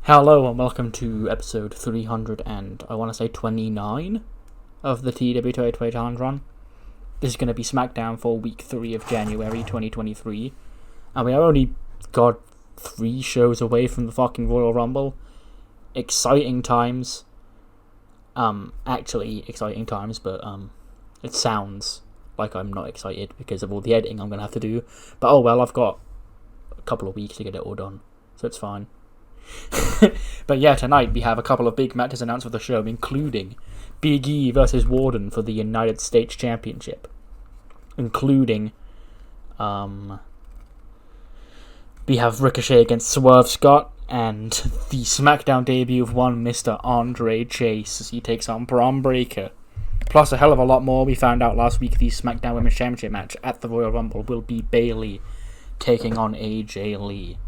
Hello and welcome to episode 300 and I want to say 29 of the TEW 2020 Challenge Run. This is going to be SmackDown for week 3 of January 2023. And we are only got 3 shows away from the fucking Royal Rumble. Exciting times. Actually exciting times, but it sounds like I'm not excited because of all the editing I'm going to have to do. But oh well, I've got a couple of weeks to get it all done, so it's fine. But yeah, tonight we have a couple of big matches announced for the show, including Big E versus Warden for the United States Championship, including we have Ricochet against Swerve Scott, and the SmackDown debut of one Mr. Andre Chase as he takes on Braun Breaker. Plus a hell of a lot more. We found out last week the SmackDown Women's Championship match at the Royal Rumble will be Bayley taking on AJ Lee.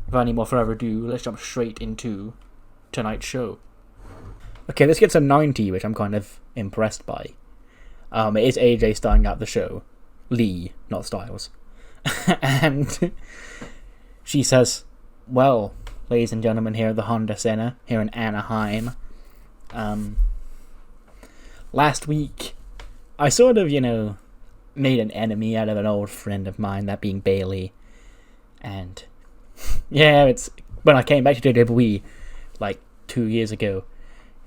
Without any more further ado, let's jump straight into tonight's show. Okay, this gets a 90, which I'm kind of impressed by. It is AJ starting out the show. Lee, not Styles. And she says, well, ladies and gentlemen, here at the Honda Center, here in Anaheim. Last week, I sort of, made an enemy out of an old friend of mine, that being Bayley. And yeah, it's when I came back to WWE like 2 years ago,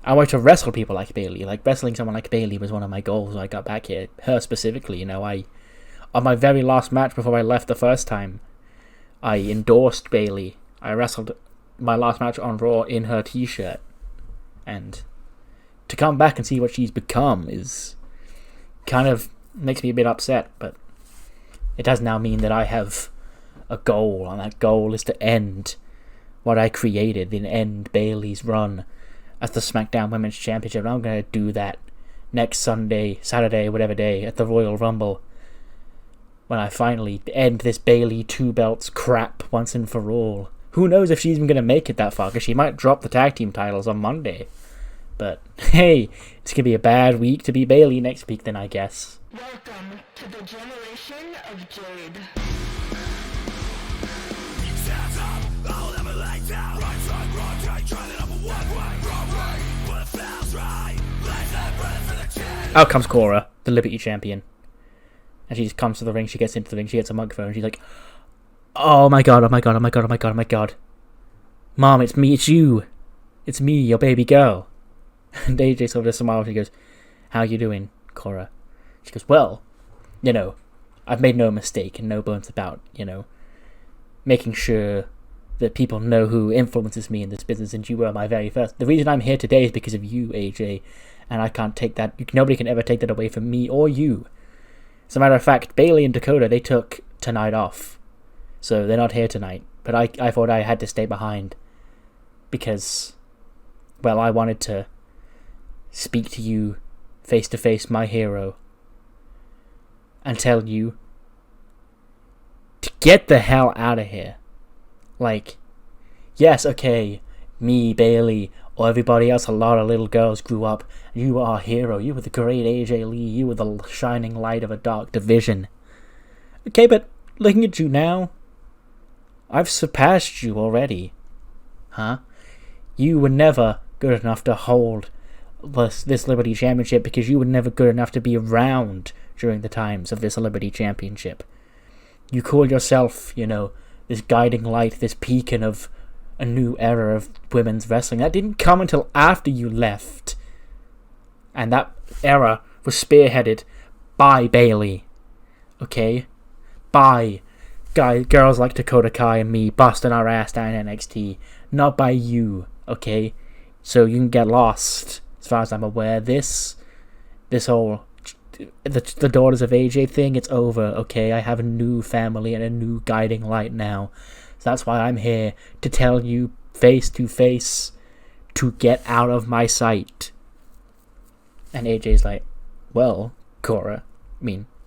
I wanted to wrestle people like Bayley. Like, wrestling someone like Bayley was one of my goals when I got back here. Her specifically, on my very last match before I left the first time, I endorsed Bayley. I wrestled my last match on Raw in her t-shirt. And to come back and see what she's become is kind of makes me a bit upset, but it does now mean that I have a goal, and that goal is to end what I created and end Bayley's run as the SmackDown Women's Championship. And I'm going to do that next Sunday, Saturday, whatever day, at the Royal Rumble, when I finally end this Bayley 2 belts crap once and for all. Who knows if she's even going to make it that far, because she might drop the tag team titles on Monday. But hey, it's going to be a bad week to be Bayley next week then, I guess. Welcome to the generation of Jade. Out comes Cora, the Liberty Champion. And she just comes to the ring, she gets into the ring, she gets a microphone, and she's like, oh my god, oh my god, oh my god, oh my god, oh my god. Mom, it's me, it's you. It's me, your baby girl. And AJ sort of smiles, she goes, how you doing, Cora? She goes, well, I've made no mistake and no bones about, making sure that people know who influences me in this business, and you were my very first. The reason I'm here today is because of you, AJ, and I can't take that. Nobody can ever take that away from me or you. As a matter of fact, Bayley and Dakota, they took tonight off, so they're not here tonight. But I thought I had to stay behind because, well, I wanted to speak to you face to face, my hero, and tell you to get the hell out of here. Like, yes, okay, me, Bayley, or everybody else, a lot of little girls grew up. You are a hero. You were the great AJ Lee. You were the shining light of a dark division. Okay, but looking at you now, I've surpassed you already. Huh? You were never good enough to hold this Liberty Championship because you were never good enough to be around during the times of this Liberty Championship. You call yourself, this guiding light, this beacon of a new era of women's wrestling. That didn't come until after you left. And that era was spearheaded by Bayley. Okay? By girls like Dakota Kai and me busting our ass down in NXT. Not by you. Okay? So you can get lost. As far as I'm aware, this whole the Daughters of AJ thing, it's over, okay? I have a new family and a new guiding light now. So that's why I'm here, to tell you face to face to get out of my sight. And AJ's like, well, Cora,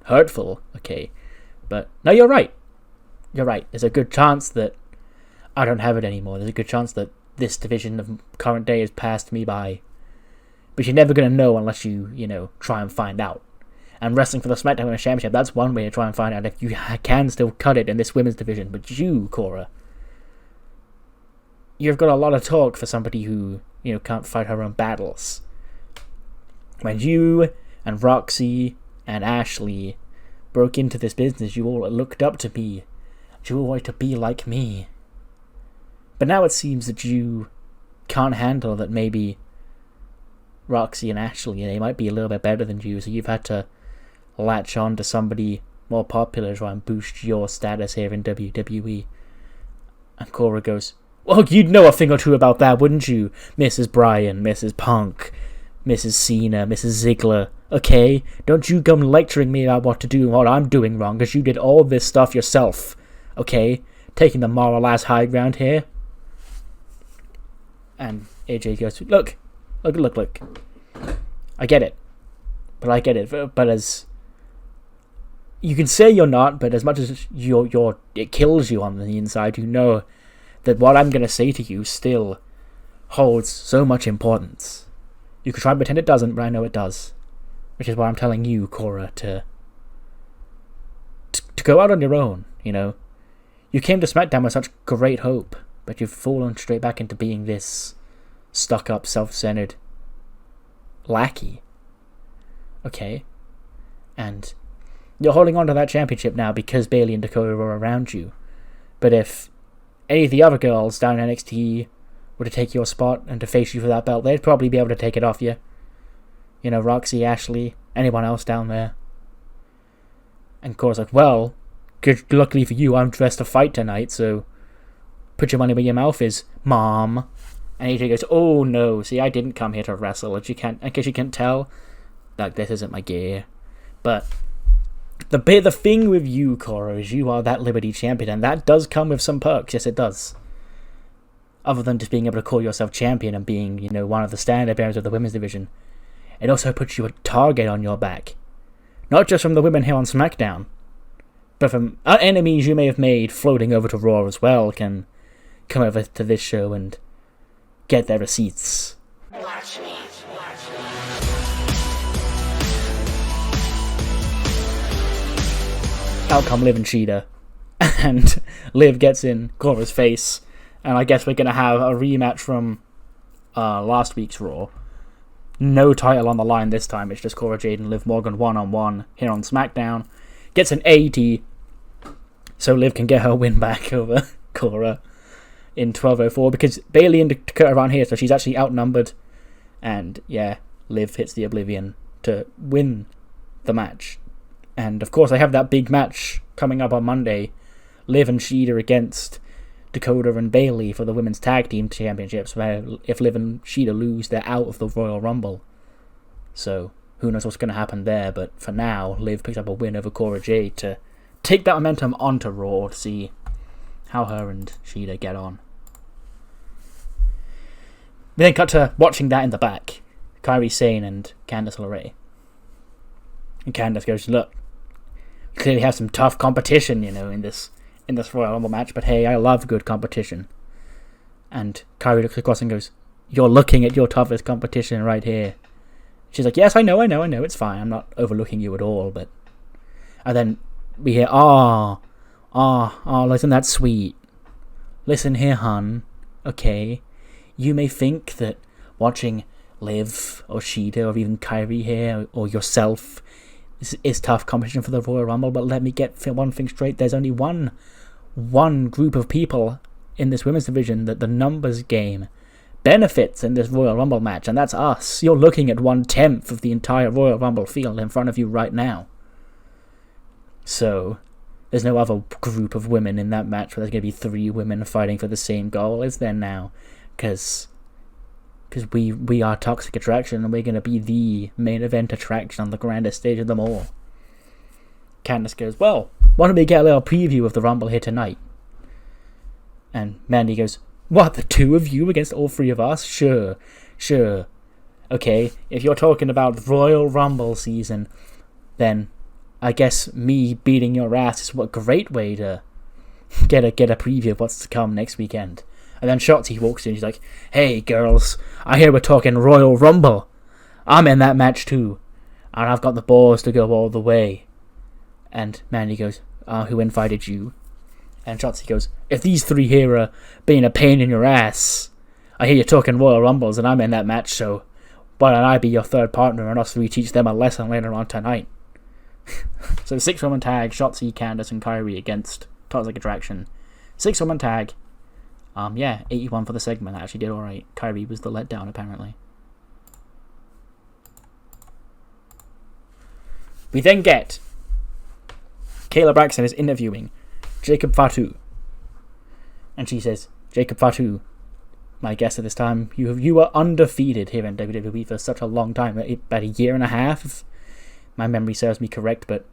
hurtful, okay? But, no, you're right. You're right. There's a good chance that I don't have it anymore. There's a good chance that this division of current day has passed me by. But you're never going to know unless you, try and find out. And wrestling for the SmackDown Women's Championship, that's one way to try and find out if you can still cut it in this women's division. But you, Cora, you've got a lot of talk for somebody who, can't fight her own battles. When you and Roxy and Ashley broke into this business, you all looked up to me. You all wanted to be like me. But now it seems that you can't handle that maybe Roxy and Ashley, they might be a little bit better than you, so you've had to latch on to somebody more popular to try and boost your status here in WWE. And Cora goes, well, you'd know a thing or two about that, wouldn't you, Mrs. Bryan, Mrs. Punk, Mrs. Cena, Mrs. Ziggler? Okay, don't you come lecturing me about what to do and what I'm doing wrong, because you did all this stuff yourself. Okay, taking the moral ass high ground here. And AJ goes, look. I get it. But as you can say you're not, but as much as it kills you on the inside, you know that what I'm going to say to you still holds so much importance. You can try and pretend it doesn't, but I know it does. Which is why I'm telling you, Cora, to go out on your own, You came to SmackDown with such great hope, but you've fallen straight back into being this stuck-up, self-centered lackey. Okay? And you're holding on to that championship now because Bayley and Dakota are around you. But if any of the other girls down in NXT were to take your spot and to face you for that belt, they'd probably be able to take it off you. Roxy, Ashley, anyone else down there. And Cora's like, well, luckily for you, I'm dressed to fight tonight, so put your money where your mouth is, Mom. And AJ goes, oh no, see, I didn't come here to wrestle, in case you can't tell, like, this isn't my gear. But the thing with you, Cora, is you are that Liberty champion, and that does come with some perks, yes it does. Other than just being able to call yourself champion and being, one of the standard bearers of the women's division, it also puts you a target on your back. Not just from the women here on SmackDown, but from enemies you may have made floating over to Raw as well can come over to this show and get their receipts. Watch me. Out come Liv and Cheetah, and Liv gets in Cora's face, and I guess we're going to have a rematch from last week's Raw. No title on the line this time, it's just Cora Jade and Liv Morgan one-on-one here on SmackDown. Gets an 80, so Liv can get her win back over Cora in 12:04, because Bayley and Dakota are on here, so she's actually outnumbered. And yeah, Liv hits the Oblivion to win the match. And of course, I have that big match coming up on Monday, Liv and Cheetah against Dakota and Bayley for the Women's Tag Team Championships, where if Liv and Cheetah lose, they're out of the Royal Rumble. So, who knows what's going to happen there, but for now, Liv picks up a win over Cora Jade to take that momentum onto Raw to see how her and Cheetah get on. We then cut to watching that in the back, Kairi Sane and Candice LeRae. And Candice goes, look, we clearly have some tough competition, in this Royal Rumble match, but hey, I love good competition. And Kairi looks across and goes, you're looking at your toughest competition right here. She's like, yes, I know, it's fine, I'm not overlooking you at all, but... And then we hear, isn't that sweet? Listen here, hun, okay, you may think that watching Liv or Cheetah or even Kairi here or yourself is tough competition for the Royal Rumble, but let me get one thing straight, there's only one group of people in this women's division that the numbers game benefits in this Royal Rumble match, and that's us. You're looking at 1/10 of the entire Royal Rumble field in front of you right now. So, there's no other group of women in that match where there's going to be 3 women fighting for the same goal, is there now? Because we are Toxic Attraction, and we're going to be the main event attraction on the grandest stage of them all. Candice goes, well, why don't we get a little preview of the Rumble here tonight? And Mandy goes, what, the 2 of you against all 3 of us? Sure. Okay, if you're talking about Royal Rumble season, then I guess me beating your ass is a great way to get a preview of what's to come next weekend. And then Shotzi walks in, she's like, hey girls, I hear we're talking Royal Rumble. I'm in that match too, and I've got the balls to go all the way. And Mandy goes, who invited you? And Shotzi goes, if these three here are being a pain in your ass, I hear you talking Royal Rumbles and I'm in that match, so why don't I be your third partner and us three teach them a lesson later on tonight? So 6-woman tag, Shotzi, Candice and Kyrie against Toxic Attraction. 6-woman tag. 81 for the segment. I actually did alright. Kyrie was the letdown apparently. We then get Kayla Braxton is interviewing Jacob Fatu. And she says, Jacob Fatu, my guest at this time, you were undefeated here in WWE for such a long time, about a year and a half, if my memory serves me correct, but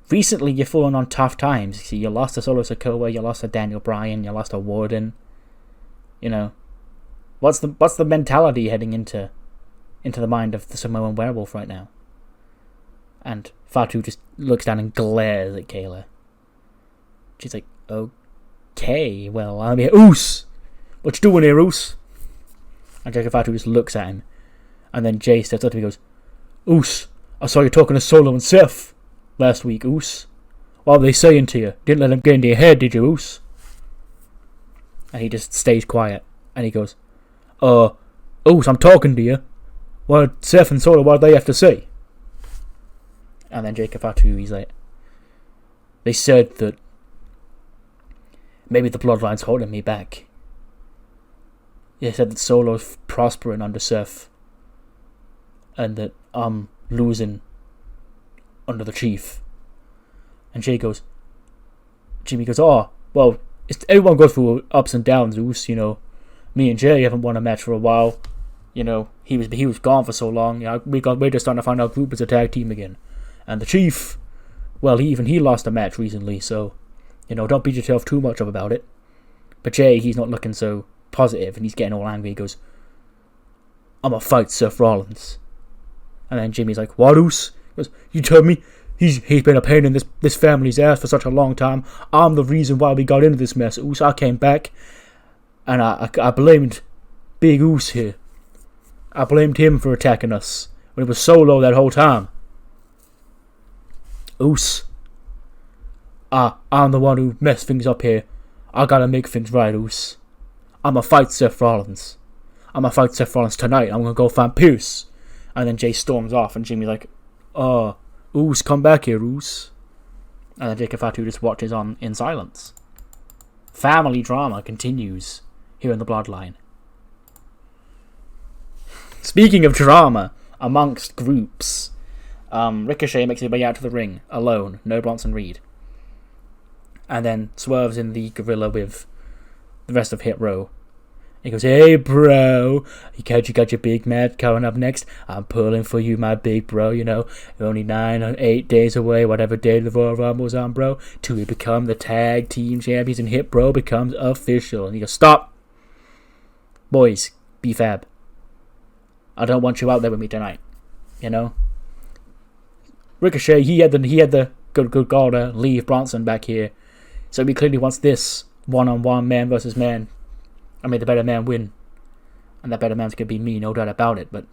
recently you've fallen on tough times. See, you lost to Solo Sikoa, you lost to Daniel Bryan, you lost to Warden. You know, what's the mentality heading into the mind of the Samoan werewolf right now? And Fatu just looks down and glares at Kayla. She's like, okay, well, I'm here. Oos! What you doing here, Oos? And Jacob Fatu just looks at him. And then Jay steps up to him and goes, Oos, I saw you talking to Solo and Seth last week, Oos. What were they saying to you? Didn't let them get into your head, did you, Oos? And he just stays quiet. And he goes, Oos, I'm talking to you. What Seth and Solo, what do they have to say? And then Jacob Fatu, he's like, they said that maybe the bloodline's holding me back. They said that Solo's prospering under Seth. And that I'm losing under the Chief. And Jimmy goes, oh, well, everyone goes through ups and downs, Zeus, you know. Me and Jay haven't won a match for a while. You know, he was gone for so long. You know, we're just starting to find our group as a tag team again. And the Chief, well, he lost a match recently, so, you know, don't beat yourself too much up about it. But Jay, he's not looking so positive, and he's getting all angry. He goes, I'm gonna fight Seth Rollins. And then Jimmy's like, what, Oos? He goes, you told me he's been a pain in this family's ass for such a long time. I'm the reason why we got into this mess, Oos. I came back, and I blamed Big Oos here. I blamed him for attacking us when it was Solo that whole time. Oos, I'm the one who messed things up here. I gotta make things right, Oos. I'ma fight Seth Rollins. I'ma fight Seth Rollins tonight. I'm gonna go find Pierce. And then Jay storms off, and Jimmy's like, Oos, come back here, Oos. And then Jacob Fatu just watches on in silence. Family drama continues here in the Bloodline. Speaking of drama amongst groups, Ricochet makes his way out to the ring alone, no Bronson Reed. And then Swerve's in the gorilla with the rest of Hit Row. He goes, hey bro, you got your big match coming up next. I'm pulling for you, my big bro, you know. You're only 9 or 8 days away, whatever day the Royal Rumble's on, bro, till we become the tag team champions and Hit Bro becomes official. And he goes, stop. Boys, be fab. I don't want you out there with me tonight. You know? Ricochet, he had the good goal to leave Bronson back here. So he clearly wants this one-on-one man versus man. I made the better man win. And that better man's gonna be me, no doubt about it, but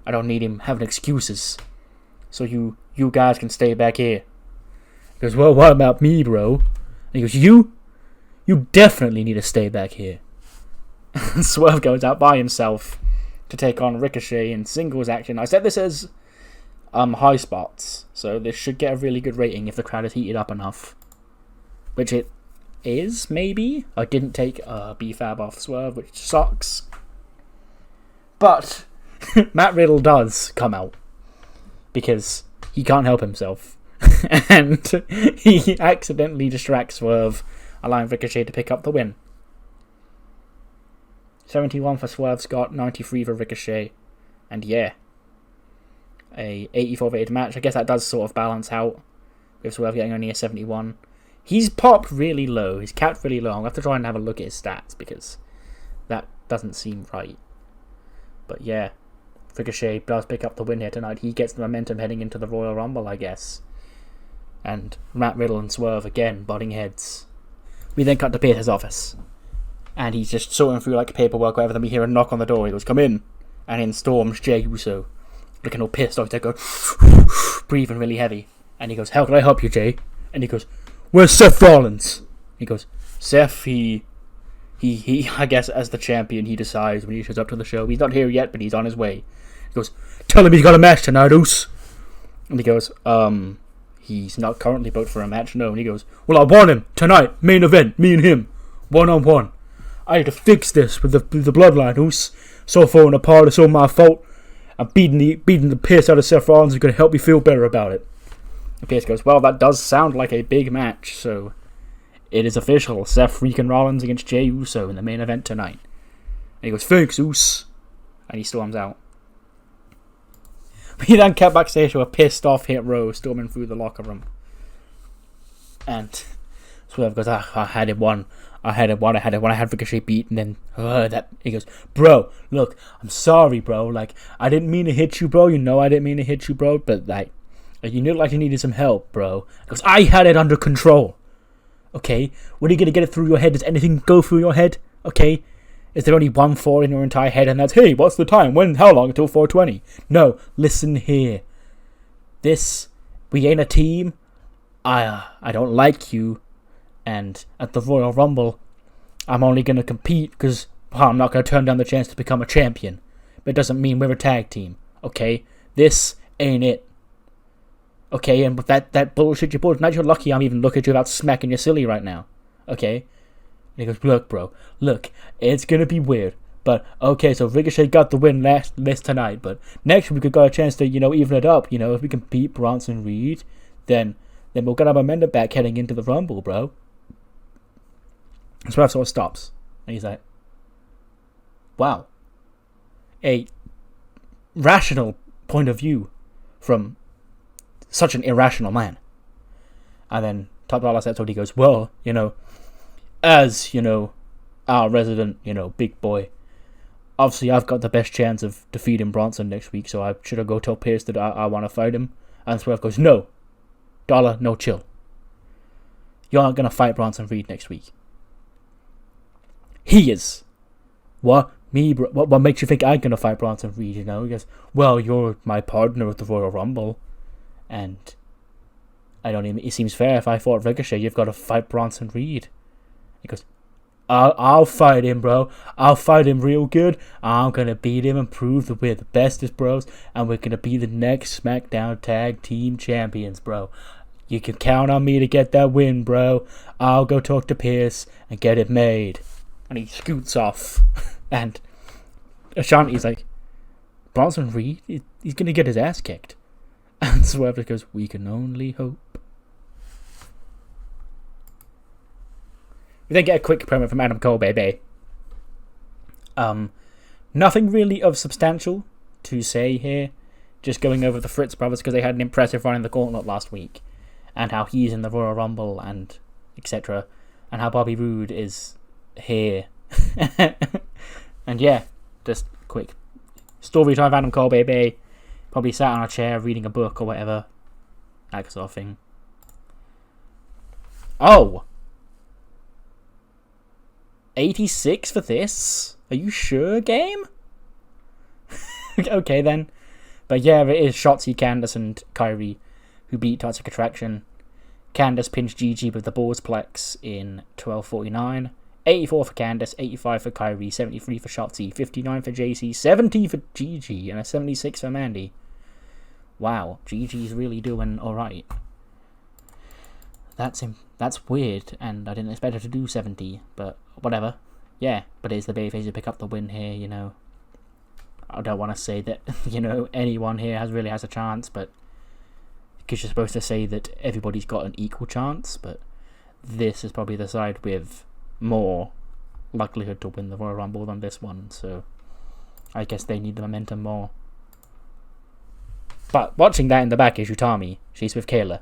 I don't need him having excuses. So you guys can stay back here. He goes, well, what about me, bro? And he goes, you definitely need to stay back here. And Swerve goes out by himself to take on Ricochet in singles action. I said this as high spots, so this should get a really good rating if the crowd is heated up enough. Which it is, maybe. I didn't take B-Fab off Swerve, which sucks. But Matt Riddle does come out because he can't help himself. And he accidentally distracts Swerve, allowing Ricochet to pick up the win. 71 for Swerve Scott, 93 for Ricochet. And yeah, a 84 rated match. I guess that does sort of balance out with Swerve getting only a 71. He's popped really low. He's capped really low. I'll have to try and have a look at his stats because that doesn't seem right. But yeah, Ricochet does pick up the win here tonight. He gets the momentum heading into the Royal Rumble, I guess. And Matt Riddle and Swerve again butting heads. We then cut to Peter's office. And he's just sorting through like paperwork or whatever. Then we hear a knock on the door. He goes, come in. And in storms Jey Uso, looking all pissed off. They go, breathing really heavy. And he goes, how can I help you, Jay? And he goes, where's Seth Rollins? He goes, Seth, he, I guess as the champion, he decides when he shows up to the show. He's not here yet, but he's on his way. He goes, tell him he's got a match tonight, Oos. And he goes, he's not currently booked for a match, no. And he goes, well, I want him tonight, main event, me and him, 1-on-1. I had to fix this with the bloodline, Oos. So falling apart, it's all my fault. I'm beating the piss out of Seth Rollins is going to help me feel better about it. And Pierce goes, well, that does sound like a big match, so it is official. Seth freaking Rollins against Jey Uso in the main event tonight. And he goes, thanks, Oos. And he storms out. He then kept backstage with a pissed off Hit Row storming through the locker room. And Swerve goes, I had it won. I had Ricochet beat, and then that he goes, bro, look, I'm sorry, bro. Like, I didn't mean to hit you, bro. You know I didn't mean to hit you, bro. But like you looked like you needed some help, bro. He goes, I had it under control. Okay, when are you gonna get it through your head? Does anything go through your head? Okay, is there only one thought in your entire head, and that's, hey, what's the time? When? How long until 4:20? No, listen here. We ain't a team. I don't like you. And at the Royal Rumble, I'm only going to compete because I'm not going to turn down the chance to become a champion. But it doesn't mean we're a tag team, okay? This ain't it. Okay, and with that bullshit you pulled tonight, you're lucky I'm even looking at you without smacking you silly right now. Okay? And he goes, look, bro, look, it's going to be weird. But, okay, so Ricochet got the win last tonight, but next week we got a chance to, even it up. If we can beat Bronson Reed, then we'll get our momentum back heading into the Rumble, bro. Swerve sort of stops, and he's like, wow, a rational point of view from such an irrational man. And then Top Dollar steps out, he goes, well, as, our resident, big boy, obviously I've got the best chance of defeating Bronson next week, so I should go tell Pierce that I want to fight him. And Swerve goes, no, Dollar, no, chill. You're not going to fight Bronson Reed next week. He is. What? Me? What makes you think I'm going to fight Bronson Reed, He goes, well, you're my partner at the Royal Rumble. And it seems fair if I fought Ricochet, you've got to fight Bronson Reed. He goes, I'll fight him, bro. I'll fight him real good. I'm going to beat him and prove that we're the bestest bros. And we're going to be the next SmackDown Tag Team Champions, bro. You can count on me to get that win, bro. I'll go talk to Pierce and get it made. And he scoots off. And Shanky's like, Bronson Reed? He's going to get his ass kicked. And Swerve goes, we can only hope. We then get a quick promo from Adam Cole, baby. Nothing really of substantial to say here. Just going over the Fritz brothers because they had an impressive run in the gauntlet last week. And how he's in the Royal Rumble and etc. And how Bobby Roode is here. And yeah, just quick story time of Adam Cole, baby. Probably sat on a chair reading a book or whatever. That sort of thing. Oh! 86 for this? Are you sure, game? Okay then. But yeah, it is Shotzi, Candice, and Kyrie who beat Toxic Attraction. Candice pinched Gigi with the balls plex in 12:49. 84 for Candice, 85 for Kyrie, 73 for Shotzi, 59 for JC, 70 for Gigi, and a 76 for Mandy. Wow, Gigi's really doing alright. That's weird, and I didn't expect her to do 70, but whatever. Yeah, but it's the Babyface who pick up the win here, I don't want to say that, anyone here really has a chance, but because you're supposed to say that everybody's got an equal chance, but this is probably the side with more likelihood to win the Royal Rumble than this one, so I guess they need the momentum more. But watching that in the back is Utami. She's with Kayla.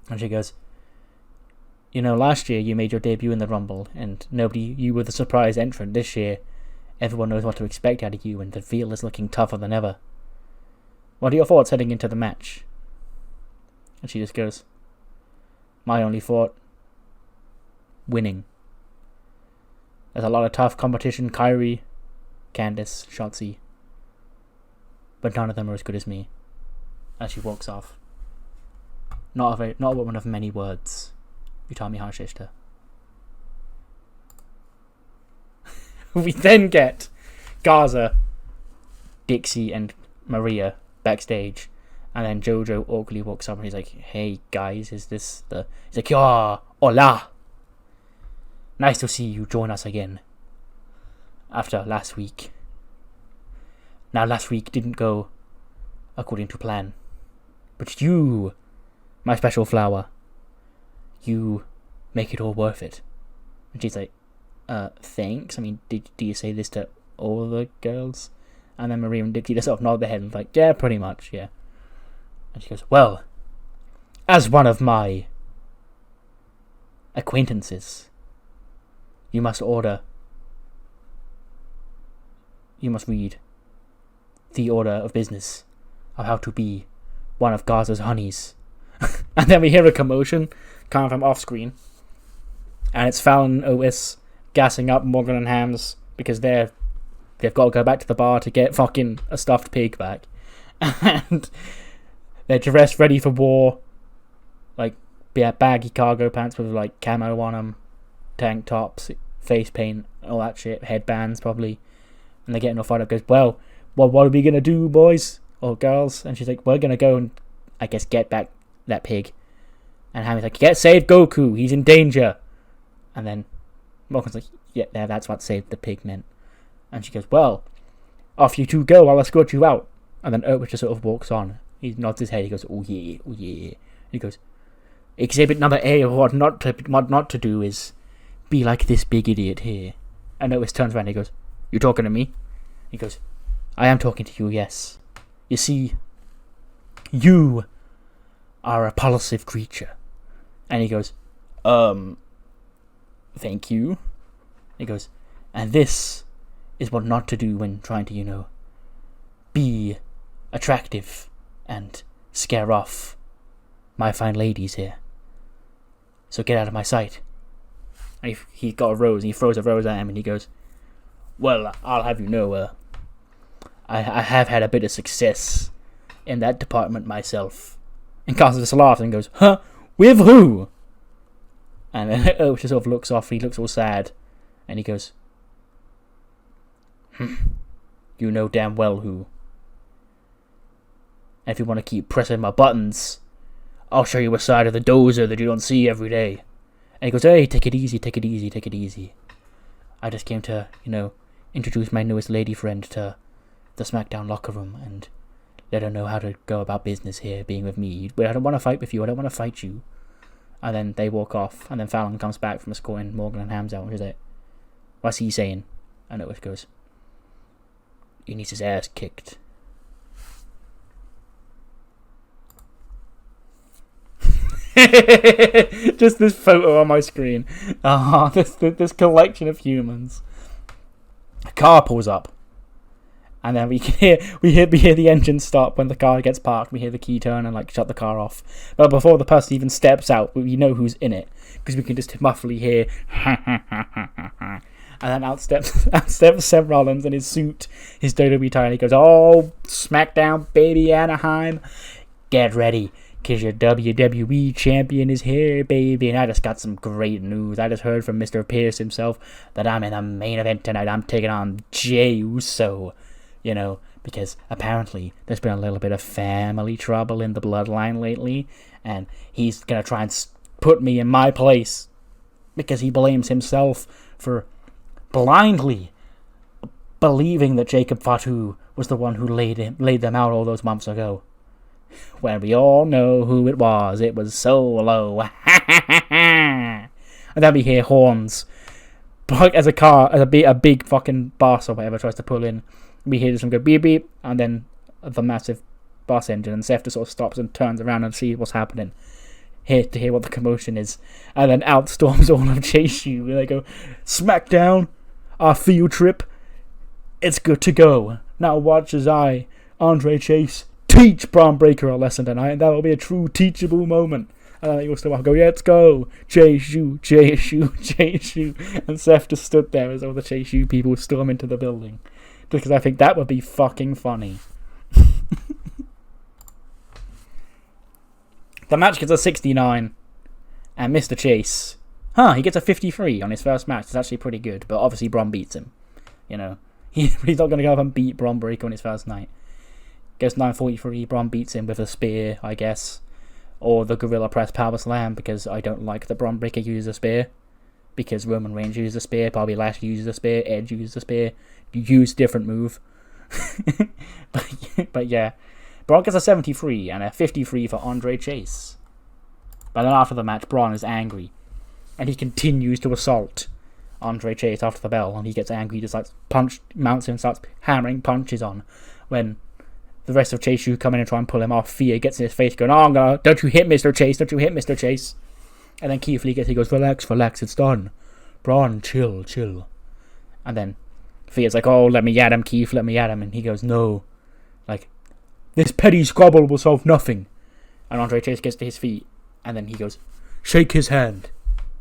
And she goes, last year you made your debut in the Rumble, and you were the surprise entrant. This year, everyone knows what to expect out of you, and the field is looking tougher than ever. What are your thoughts heading into the match? And she just goes, my only thought, winning. There's a lot of tough competition, Kyrie, Candice, Shotzi, but none of them are as good as me. As she walks off. Not a woman of many words. Utami Hayashishita. We then get Garza, Dixie, and Maria backstage. And then Jojo awkwardly walks up and he's like, hey guys, is this the... He's like, yeah, hola. Nice to see you join us again. After last week. Now last week didn't go according to plan. But you, my special flower, you make it all worth it. And she's like, thanks. I mean, do you say this to all the girls? And then Maria and Dixie just sort of nod their head and like, yeah, pretty much, yeah. And she goes, well, as one of my acquaintances, you must read the order of business of how to be one of Garza's honeys. And then we hear a commotion coming from off screen. And it's Fallon and Otis gassing up Morgan and Hams because they've got to go back to the bar to get fucking a stuffed pig back. And they're dressed ready for war. Like, baggy cargo pants with like camo on them, tank tops, face paint, all that shit, headbands probably. And they're getting all fired up. Goes, well, what are we gonna do, boys or girls? And she's like, we're gonna go and I guess get back that pig. And Hammy's like, save Goku, he's in danger. And then Morgan's like, yeah, that's what save the pig meant. And she goes, well, off you two go, I'll escort you out. And then Otis just sort of walks on. He nods his head, he goes, oh yeah, oh yeah. He goes, exhibit number A of what not to do is be like this big idiot here. And Otis turns around and he goes, you talking to me? He goes, I am talking to you, yes. You see, you are a repulsive creature. And he goes, thank you. He goes, and this is what not to do when trying to, be attractive and scare off my fine ladies here. So get out of my sight. And he got a rose, and he throws a rose at him, and he goes, well, I'll have you know, I have had a bit of success in that department myself. And Carson just laughs and goes, huh? With who? And then Otis sort of looks off, he looks all sad, and he goes, you know damn well who. And if you want to keep pressing my buttons, I'll show you a side of the dozer that you don't see every day. And he goes, hey, take it easy, take it easy, take it easy. I just came to, introduce my newest lady friend to the SmackDown locker room and let her know how to go about business here, being with me. But I don't want to fight with you, I don't want to fight you. And then they walk off, and then Fallon comes back from escorting Morgan and Hams out, and he's like, what's he saying? And Otis goes, he needs his ass kicked. Just this photo on my screen. This collection of humans. A car pulls up, and then we hear the engine stop when the car gets parked. We hear the key turn and shut the car off. But before the person even steps out, we know who's in it because we can just muffly hear. And then out steps Seth Rollins in his suit, his WWE tie, and he goes, "Oh, SmackDown, baby, Anaheim, get ready, because your WWE champion is here, baby." And I just got some great news. I just heard from Mr. Pierce himself that I'm in the main event tonight. I'm taking on Jey Uso, because apparently there's been a little bit of family trouble in the bloodline lately, and he's going to try and put me in my place because he blames himself for blindly believing that Jacob Fatu was the one who laid them out all those months ago. When we all know who it was Solo. And then we hear horns. As a big fucking bus or whatever tries to pull in, we hear some go beep beep, and then the massive bus engine, and Seth just sort of stops and turns around and sees what's happening. Here to hear what the commotion is. And then out storms all of Chase U, and they go, SmackDown, our field trip, it's good to go. Now watch as I, Andre Chase, teach Braun Breaker a lesson tonight, and that will be a true teachable moment. And then they all still go, yeah, let's go, Chase U, Chase U, Chase U. And Seth just stood there as all the Chase U people storm into the building. Because I think that would be fucking funny. The match gets a 69, and Mr. Chase, he gets a 53 on his first match. It's actually pretty good, but obviously Braun beats him. You know, he's not going to go up and beat Bron Breakker on his first night. Goes 9:43. Bron beats him with a spear, I guess, or the Gorilla Press Power Slam, because I don't like that Bron Breakker uses a spear. Because Roman Reigns uses a spear, Bobby Lashley uses a spear, Edge uses a spear. You use different move. but yeah, Bron gets a 73 and a 53 for Andre Chase. But then after the match, Bron is angry, and he continues to assault Andre Chase after the bell, and he gets angry, just like mounts him, starts hammering punches on. When the rest of Chase U come in and try and pull him off, Fear gets in his face going, "Oh, don't you hit Mr. Chase, don't you hit Mr. Chase." And then Keith Lee he goes, relax, it's done. Bron, chill. And then Fear's like, "Oh, let me at him, Keith, let me at him." And he goes, "No. Like, this petty squabble will solve nothing." And Andre Chase gets to his feet, and then he goes, "Shake his hand."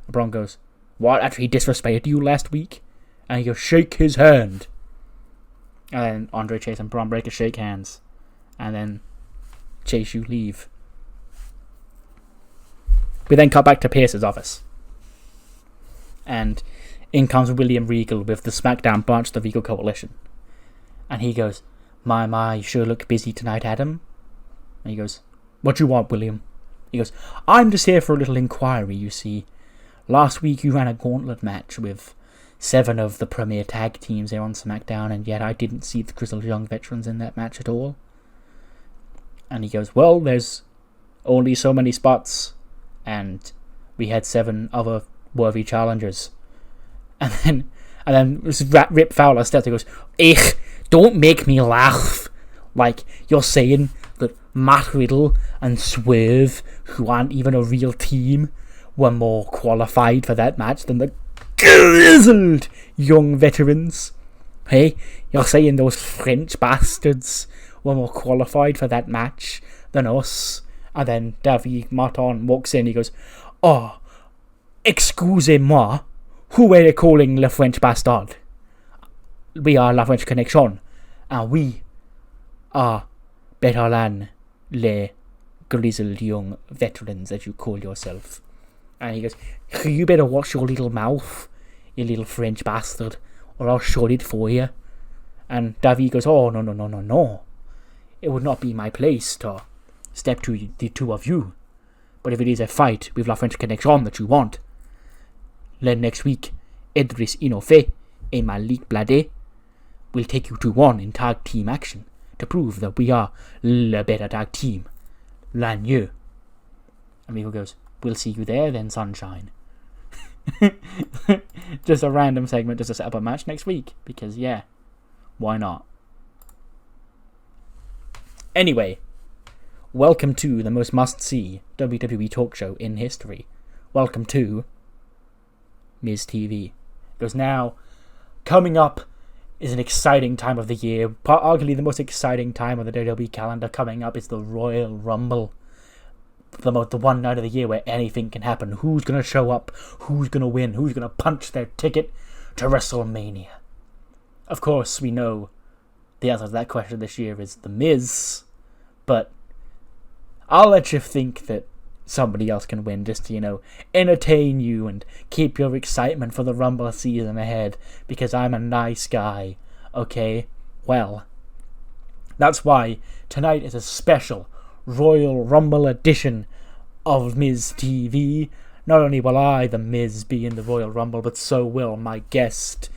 And Bron goes, "What? After he disrespected you last week?" And he goes, "Shake his hand." And then Andre Chase and Bron Breakker shake hands. And then Chase U leave. We then cut back to Pierce's office. And in comes William Regal with the SmackDown branch of the Regal Coalition. And he goes, My, you sure look busy tonight, Adam." And he goes, "What you want, William?" He goes, "I'm just here for a little inquiry, you see. Last week you ran a gauntlet match with 7 of the premier tag teams here on SmackDown, and yet I didn't see the Grizzled Young Veterans in that match at all." And he goes, "Well, there's only so many spots, and we had 7 other worthy challengers." And then Rip Fowler steps and goes, "Ich, don't make me laugh. Like, you're saying that Matt Riddle and Swerve, who aren't even a real team, were more qualified for that match than the Grizzled Young Veterans? Hey, you're saying those French bastards were more qualified for that match than us?" And then David Martin walks in. He goes, "Oh, excusez-moi, who were they calling Le French bastard? We are La French Connection, and we are better than les Grizzled Young Veterans, as you call yourself." And he goes, "You better watch your little mouth, you little French bastard, or I'll shut it for you." And David goes, "Oh, no. It would not be my place to step to the two of you. But if it is a fight with La French Connection that you want, then next week, Edris Inofe and Malik Blade will take you to 1 in tag team action to prove that we are the better tag team than you." And Rico goes, "We'll see you there then, sunshine." Just a random segment just to set up a match next week, because yeah, why not? Anyway, welcome to the most must-see WWE talk show in history. Welcome to Miz TV. Because now, coming up is an exciting time of the year. Arguably the most exciting time of the WWE calendar coming up is the Royal Rumble. The one night of the year where anything can happen. Who's going to show up? Who's going to win? Who's going to punch their ticket to WrestleMania? Of course, we know the answer to that question this year is The Miz. But I'll let you think that somebody else can win just to, entertain you and keep your excitement for the Rumble season ahead, because I'm a nice guy, okay? Well, that's why tonight is a special Royal Rumble edition of Miz TV. Not only will I, the Miz, be in the Royal Rumble, but so will my guest,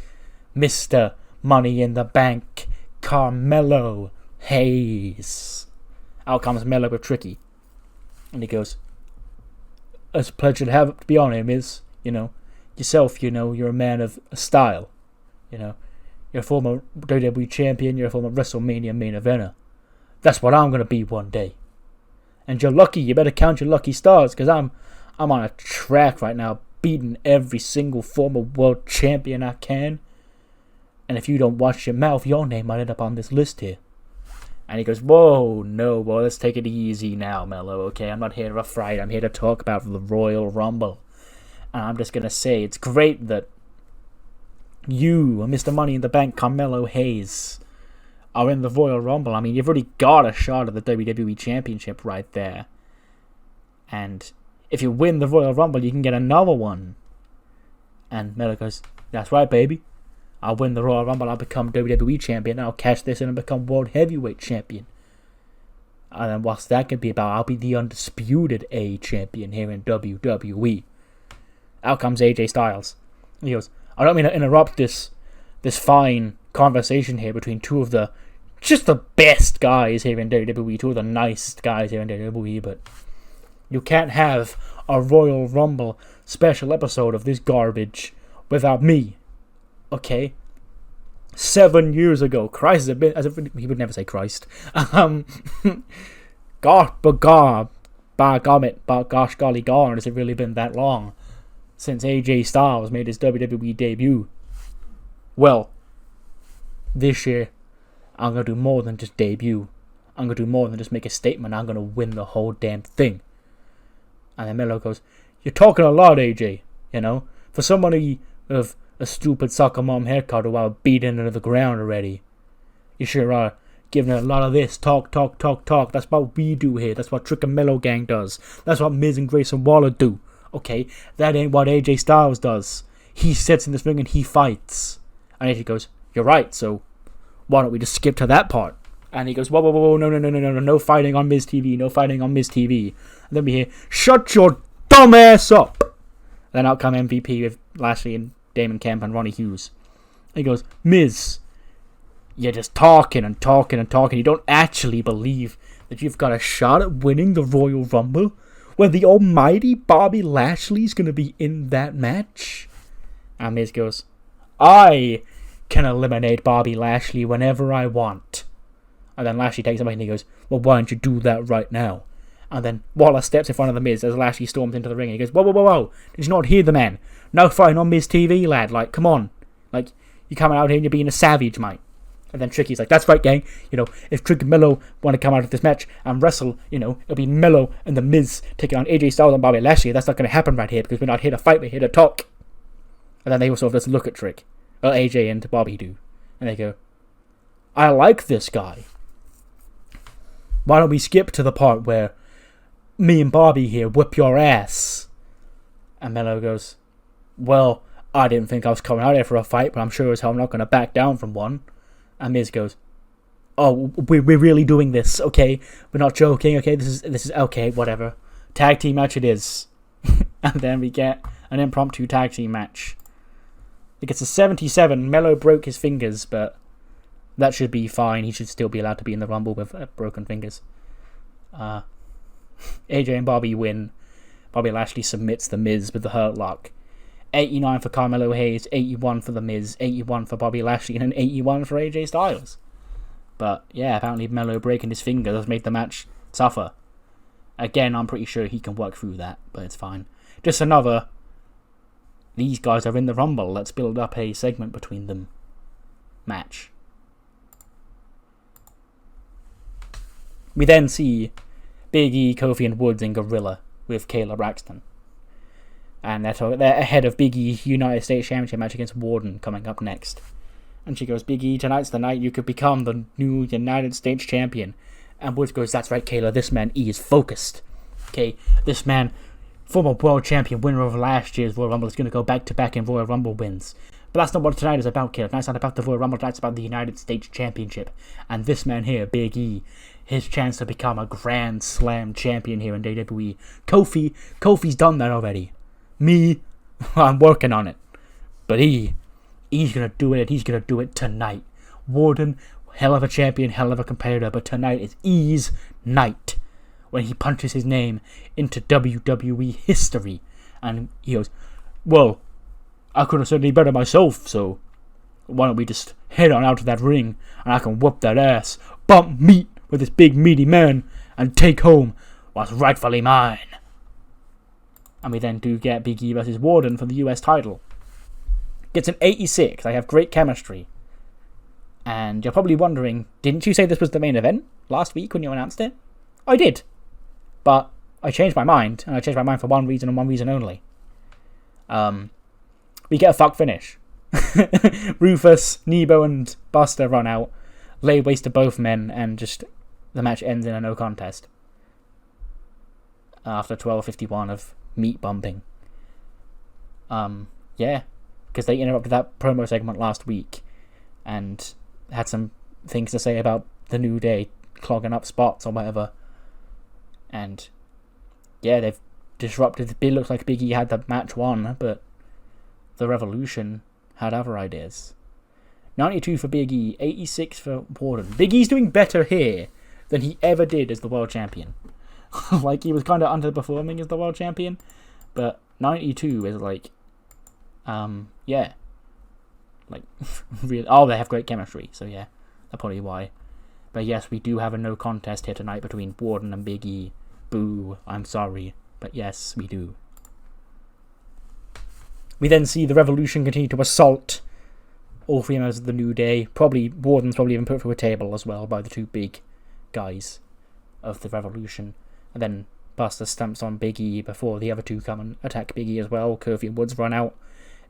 Mr. Money in the Bank, Carmelo Hayes. Out comes Melo with Tricky. And he goes, "It's a pleasure to be on here, Miz. Yourself, you're a man of style. You're a former WWE champion, you're a former WrestleMania main eventer. That's what I'm going to be one day. And you're lucky, you better count your lucky stars, because I'm on a track right now, beating every single former world champion I can. And if you don't watch your mouth, your name might end up on this list here." And he goes, "Whoa, no, boy, let's take it easy now, Mello, okay? I'm not here to fight, I'm here to talk about the Royal Rumble. And I'm just going to say, it's great that you, Mr. Money in the Bank, Carmelo Hayes, are in the Royal Rumble. I mean, you've already got a shot at the WWE Championship right there. And if you win the Royal Rumble, you can get another one." And Mello goes, "That's right, baby. I'll win the Royal Rumble, I'll become WWE Champion, I'll cash this in and become World Heavyweight Champion. And then what's that going to be about? I'll be the undisputed A Champion here in WWE. Out comes AJ Styles. He goes, I don't mean to interrupt this fine conversation here between two of the best guys here in WWE, two of the nicest guys here in WWE, but you can't have a Royal Rumble special episode of this garbage without me. Okay? 7 years ago. Christ, as if he would never say Christ. Gosh, golly darn, has it really been that long since AJ Styles made his WWE debut? Well, this year, I'm going to do more than just debut. I'm going to do more than just make a statement. I'm going to win the whole damn thing. And then Melo goes, you're talking a lot, AJ, you know? For somebody of a stupid soccer mom haircut who I've beaten into the ground already. You sure are giving it a lot of this. Talk. That's what we do here. That's what Trick and Mello Gang does. That's what Miz and Grayson Waller do. Okay? That ain't what AJ Styles does. He sits in this ring and he fights. And AJ goes, you're right, so why don't we just skip to that part? And he goes, whoa, no fighting on Miz TV, no fighting on Miz TV. And then we hear, shut your dumb ass up. And then out come MVP with Lashley and Damon Kemp and Ronnie Hughes. And he goes, Miz, you're just talking. You don't actually believe that you've got a shot at winning the Royal Rumble when the almighty Bobby Lashley's going to be in that match? And Miz goes, I can eliminate Bobby Lashley whenever I want. And then Lashley takes him away and he goes, well, why don't you do that right now? And then Waller steps in front of the Miz as Lashley storms into the ring and he goes, whoa, did you not hear the man? No fighting on Miz TV, lad. Like, come on. Like, you're coming out here and you're being a savage, mate. And then Tricky's like, that's right, gang. You know, if Trick and Mello want to come out of this match and wrestle, you know, it'll be Mello and the Miz taking on AJ Styles and Bobby Lashley. That's not going to happen right here because we're not here to fight, we're here to talk. And then they also just look at Trick. Well, AJ and Bobby do. And they go, I like this guy. Why don't we skip to the part where me and Bobby here whip your ass? And Mello goes, well, I didn't think I was coming out here for a fight, but I'm sure as hell I'm not going to back down from one. And Miz goes, oh, we're really doing this, okay? We're not joking, okay? This is okay, whatever. Tag team match it is. And then we get an impromptu tag team match. It gets a 77. Mello broke his fingers, but that should be fine. He should still be allowed to be in the Rumble with broken fingers. AJ and Bobby win. Bobby Lashley submits the Miz with the Hurt Lock. 89 for Carmelo Hayes, 81 for the Miz, 81 for Bobby Lashley, and an 81 for AJ Styles. But yeah, apparently Mello breaking his fingers has made the match suffer. Again, I'm pretty sure he can work through that, but it's fine. Just another, these guys are in the Rumble, let's build up a segment between them match. We then see Big E, Kofi, and Woods in Gorilla with Kayla Braxton. And they're ahead of Big E's United States Championship match against Warden coming up next. And she goes, Big E, tonight's the night you could become the new United States Champion. And Woods goes, that's right, Kayla, this man E is focused. Okay, this man, former world champion, winner of last year's Royal Rumble, is going to go back-to-back in Royal Rumble wins. But that's not what tonight is about, Kayla. Tonight's not about the Royal Rumble, tonight's about the United States Championship. And this man here, Big E, his chance to become a Grand Slam champion here in WWE. Kofi's done that already. Me, I'm working on it. But he's going to do it, and he's going to do it tonight. Warden, hell of a champion, hell of a competitor, but tonight is E's night. When he punches his name into WWE history. And he goes, well, I could have certainly better myself, so why don't we just head on out to that ring, and I can whoop that ass, bump meat with this big meaty man, and take home what's rightfully mine. And we then do get Big E versus Warden for the US title. Gets an 86. They have great chemistry. And you're probably wondering, didn't you say this was the main event last week when you announced it? I did. But I changed my mind, and I changed my mind for one reason and one reason only. We get a fuck finish. Rufus, Nebo, and Buster run out, lay waste to both men, and just the match ends in a no contest. After 12:51 of meat bumping. Yeah. because they interrupted that promo segment last week and had some things to say about the New Day clogging up spots or whatever. And yeah, they've disrupted. It looks like Big E had the match won, but the Revolution had other ideas. 92 for Big E, 86 for Warden. Big E's doing better here than he ever did as the world champion. Like, he was kind of underperforming as the world champion, but 92 is like, yeah. Like, really, oh, they have great chemistry, so yeah, that's probably why. But yes, we do have a no contest here tonight between Warden and Big E. Boo, I'm sorry, but yes, we do. We then see the Revolution continue to assault all three members of the New Day. Warden's probably even put through a table as well by the two big guys of the Revolution. And then Buster stamps on Big E before the other two come and attack Big E as well. Kofi and Woods run out.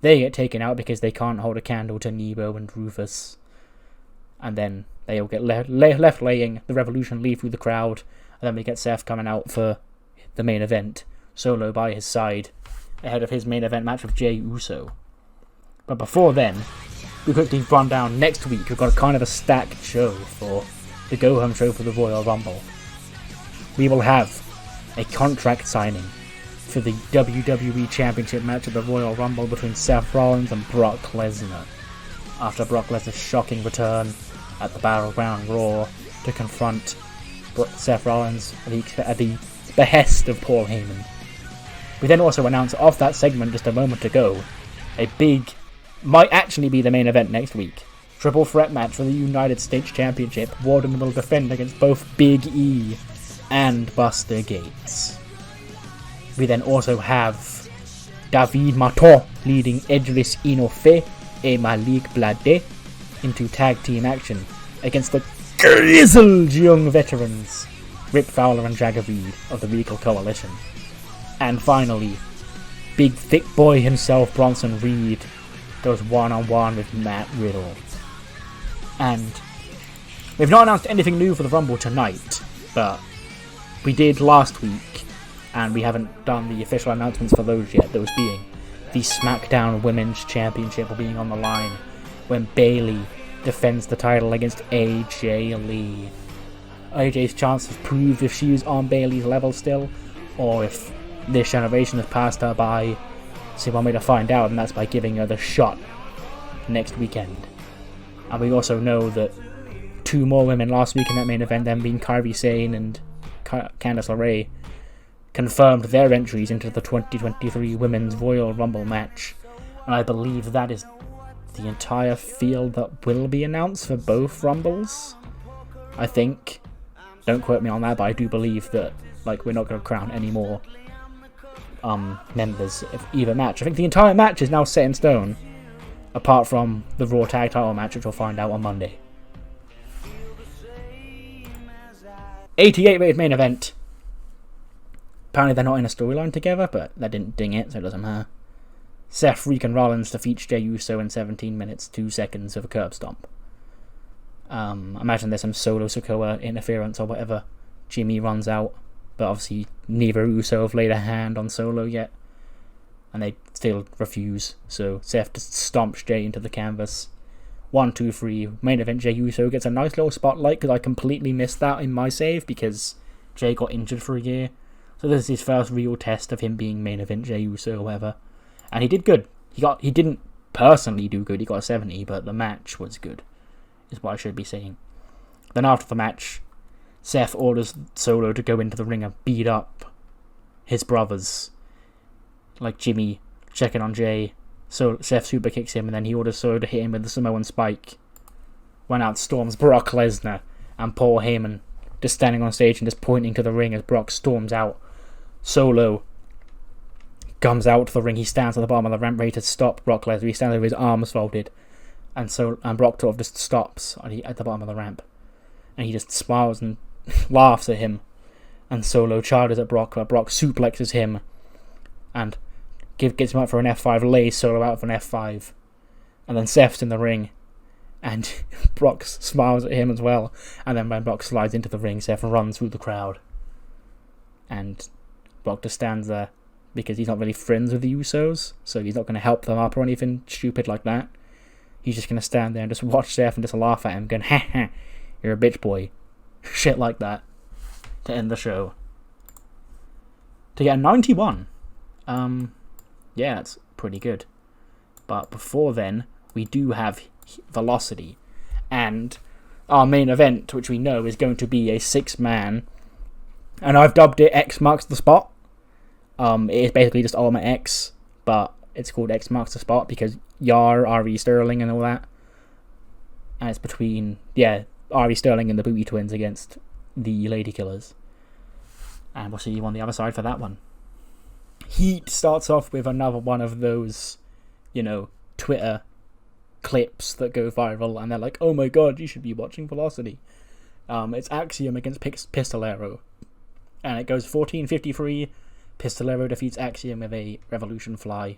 They get taken out because they can't hold a candle to Nebo and Rufus. And then they all get left laying. The Revolution leave through the crowd. And then we get Seth coming out for the main event. Solo by his side, ahead of his main event match with Jey Uso. But before then, we quickly run down next week. We've got kind of a stacked show for the go-home show for the Royal Rumble. We will have a contract signing for the WWE Championship match at the Royal Rumble between Seth Rollins and Brock Lesnar. After Brock Lesnar's shocking return at the Battleground Raw to confront Seth Rollins at the behest of Paul Heyman. We then also announced off that segment just a moment ago, a big, might actually be the main event next week, triple threat match for the United States Championship. Warden will defend against both Big E and Buster Gates. We then also have David Maton leading Edris Inoue and Malik Blade into tag team action against the grizzled young veterans Rip Fowler and Jagger Reed of the Regal Coalition. And finally, big thick boy himself, Bronson Reed, goes one-on-one with Matt Riddle. And we've not announced anything new for the Rumble tonight, but we did last week, and we haven't done the official announcements for those yet, those being the SmackDown Women's Championship being on the line when Bayley defends the title against AJ Lee. AJ's chance to prove if she is on Bayley's level still, or if this generation has passed her by. So one way to find out, and that's by giving her the shot next weekend. And we also know that two more women last week in that main event, them being Kairi Sane and Candice LeRae, confirmed their entries into the 2023 Women's Royal Rumble match. And I believe that is the entire field that will be announced for both Rumbles. I think. Don't quote me on that, but I do believe that we're not going to crown any more members of either match. I think the entire match is now set in stone, apart from the Raw Tag Title match, which we'll find out on Monday. 88 rated main event. Apparently they're not in a storyline together, but that didn't ding it, so it doesn't matter. Seth freaking Rollins defeats Jey Uso in 17 minutes 2 seconds of a curb stomp. I imagine there's some Solo Sikoa interference or whatever. Jimmy runs out, but obviously neither Uso have laid a hand on Solo yet, and they still refuse, so Seth just stomps Jey into the canvas. 1, 2, 3, main event. Jey Uso gets a nice little spotlight because I completely missed that in my save because Jey got injured for a year, so this is his first real test of him being main event Jey Uso or whatever, and he did good. He didn't personally do good, he got a 70, but the match was good, is what I should be saying. Then after the match, Seth orders Solo to go into the ring and beat up his brothers, like Jimmy checking on Jey. So Seth super kicks him, and then he orders Solo to hit him with the Samoan spike. When out storms Brock Lesnar and Paul Heyman, just standing on stage and just pointing to the ring as Brock storms out. Solo comes out to the ring. He stands at the bottom of the ramp ready to stop Brock Lesnar. He stands there with his arms folded, and Brock sort of just stops at the bottom of the ramp, and he just smiles and laughs at him. And Solo charges at Brock, but Brock suplexes him and gets him up for an F5, lays Solo out for an F5, and then Seth's in the ring, and Brock smiles at him as well. And then when Brock slides into the ring, Seth runs through the crowd, and Brock just stands there, because he's not really friends with the Usos, so he's not going to help them up or anything stupid like that. He's just going to stand there and just watch Seth and just laugh at him, going, ha ha, you're a bitch boy. Shit like that. To end the show. To get a 91. Yeah, that's pretty good. But before then, we do have Velocity. And our main event, which we know is going to be a 6-man. And I've dubbed it X Marks the Spot. It is basically just Ultimate X, but it's called X Marks the Spot because Yar, R.E. Sterling and all that. And it's between, R.E. Sterling and the Booty Twins against the Lady Killers. And we'll see you on the other side for that one. Heat starts off with another one of those, Twitter clips that go viral, and they're like, oh my god, you should be watching Velocity. It's Axiom against Pistolero. And it goes 14:53. Pistolero defeats Axiom with a Revolution Fly.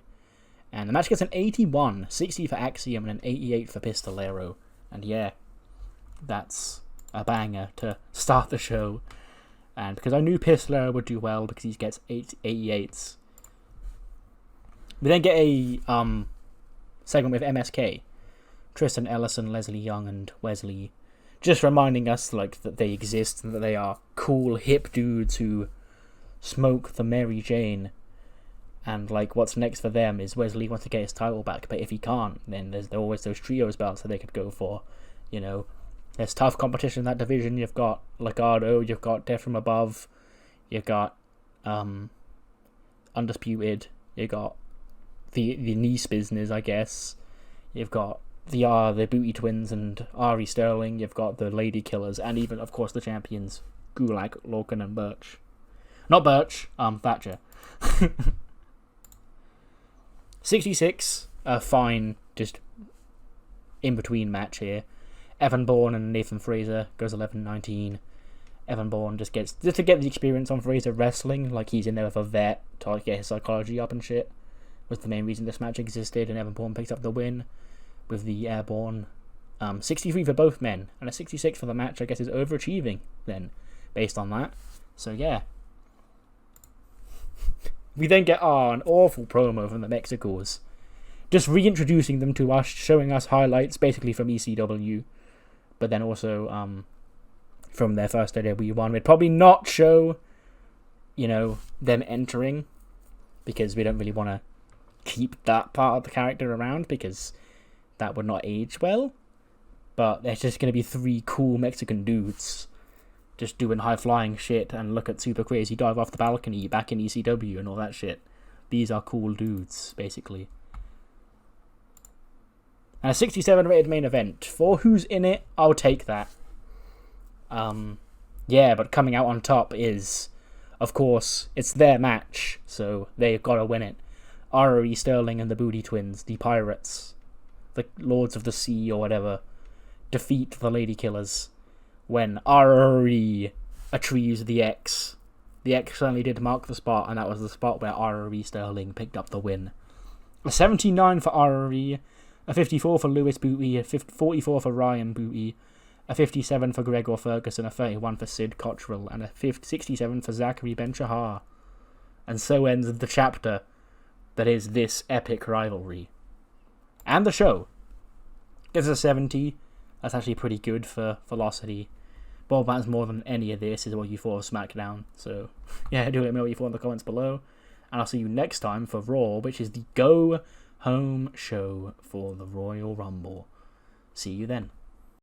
And the match gets an 81, 60 for Axiom and an 88 for Pistolero. And yeah, that's a banger to start the show. And because I knew Pistolero would do well because he gets 88s. We then get a segment with MSK. Tristan Ellison, Leslie Young and Wes Lee. Just reminding us that they exist and that they are cool, hip dudes who smoke the Mary Jane. And what's next for them is Wes Lee wants to get his title back, but if he can't, then there's always those trios belts that they could go for. There's tough competition in that division. You've got Legado, you've got Death from Above, you've got Undisputed, you've got the Nice business, I guess. You've got the Booty Twins and R.E. Sterling. You've got the Lady Killers, and even, of course, the champions, Gulak, Logan, and Birch. Not Birch, Thatcher. 66, a fine, just in-between match here. Evan Bourne and Nathan Fraser goes 11-19. Evan Bourne just to get the experience on Fraser wrestling, he's in there with a vet to get his psychology up and shit, was the main reason this match existed, and Evan Bourne picks up the win with the Airborne. 63 for both men, and a 66 for the match, I guess, is overachieving then, based on that. So yeah. We then get an awful promo from the Mexicals, just reintroducing them to us, showing us highlights basically from ECW, but then also from their first AEW one. We'd probably not show, them entering, because we don't really want to keep that part of the character around, because that would not age well. But there's just going to be 3 cool Mexican dudes just doing high-flying shit and look at super crazy dive off the balcony back in ECW and all that shit. These are cool dudes, basically. And a 67 rated main event. For who's in it, I'll take that. But coming out on top is, of course, it's their match, so they've got to win it. R.E. Sterling and the Booty Twins, the Pirates, the Lords of the Sea or whatever, defeat the Lady Killers when R.E. achieves the X. The X certainly did mark the spot, and that was the spot where R.E. Sterling picked up the win. A 79 for R.E., a 54 for Lewis Booty, a 44 for Ryan Booty, a 57 for Gregor Ferguson, a 31 for Sid Cottrell, and a 67 for Zachary Ben-Shahar. And so ends the chapter that is this epic rivalry. And the show. Gives us a 70. That's actually pretty good for Velocity. Bob Bands more than any of this is what you thought of SmackDown. So, yeah, do let me know what you thought in the comments below. And I'll see you next time for Raw, which is the go-home show for the Royal Rumble. See you then.